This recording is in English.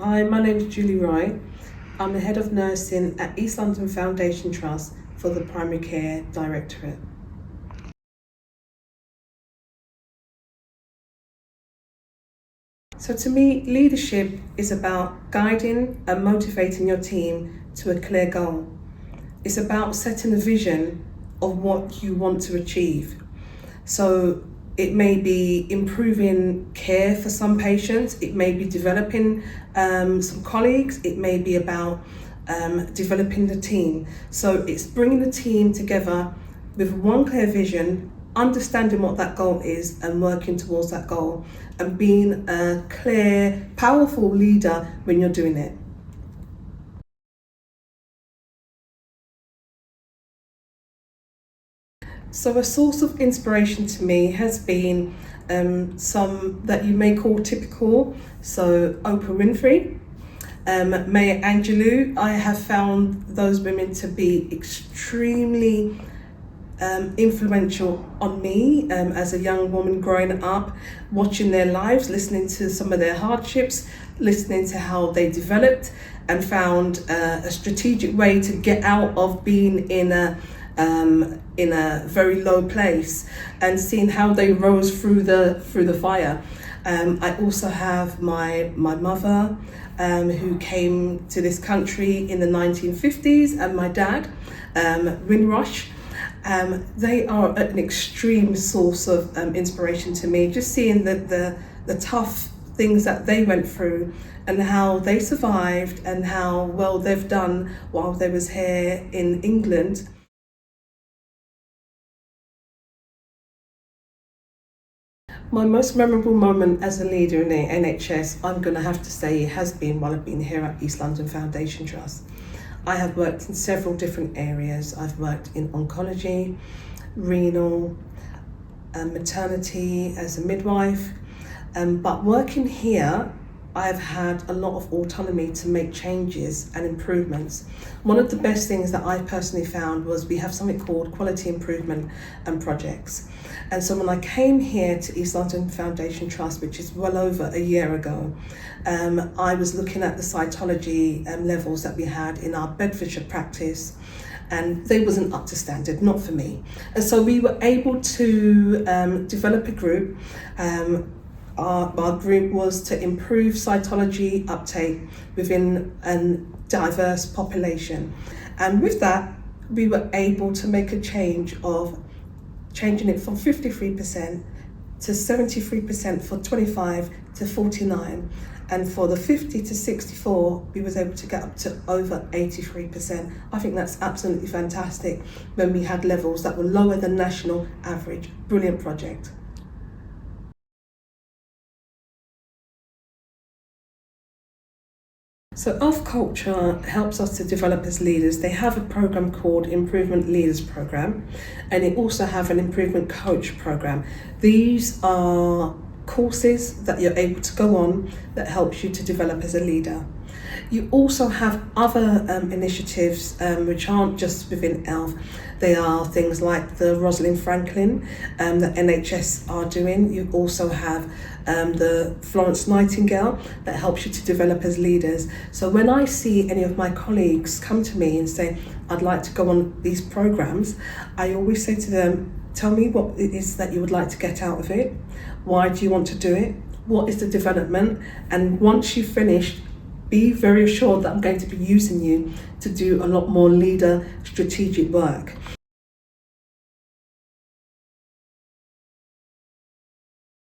Hi, my name is Julie Roye. I'm the Head of Nursing at East London Foundation Trust for the Primary Care Directorate. So to me, leadership is about guiding and motivating your team to a clear goal. It's about setting a vision of what you want to achieve. So it may be improving care for some patients, it may be developing some colleagues, it may be about developing the team. So it's bringing the team together with one clear vision, understanding what that goal is and working towards that goal, and being a clear, powerful leader when you're doing it. So a source of inspiration to me has been some that you may call typical. So Oprah Winfrey, Maya Angelou. I have found those women to be extremely influential on me as a young woman growing up, watching their lives, listening to some of their hardships, listening to how they developed and found a strategic way to get out of being in a very low place, and seeing how they rose through the fire. I also have my mother, who came to this country in the 1950s, and my dad, Windrush. They are an extreme source of inspiration to me. Just seeing the tough things that they went through and how they survived and how well they've done while they was here in England. My most memorable moment as a leader in the NHS, I'm going to have to say, has been while I've been here at East London Foundation Trust. I have worked in several different areas. I've worked in oncology, renal, maternity as a midwife, but working here, I've had a lot of autonomy to make changes and improvements. One of the best things that I personally found was we have something called quality improvement and projects. And so when I came here to East London Foundation Trust, which is well over a year ago, I was looking at the cytology levels that we had in our Bedfordshire practice, and they wasn't up to standard, not for me. And so we were able to develop a group. Our group was to improve cytology uptake within a diverse population. And with that, we were able to make a change of changing it from 53% to 73% for 25 to 49. And for the 50 to 64, we was able to get up to over 83%. I think that's absolutely fantastic when we had levels that were lower than national average. Brilliant project. So Off Culture helps us to develop as leaders. They have a program called Improvement Leaders Program, and they also have an Improvement Coach Program. These are courses that you're able to go on that helps you to develop as a leader. You also have other initiatives which aren't just within ELF. They are things like the Rosalind Franklin that NHS are doing. You also have the Florence Nightingale that helps you to develop as leaders. So when I see any of my colleagues come to me and say, I'd like to go on these programs, I always say to them, tell me what it is that you would like to get out of it. Why do you want to do it? What is the development? And once you've finished, be very assured that I'm going to be using you to do a lot more leader strategic work.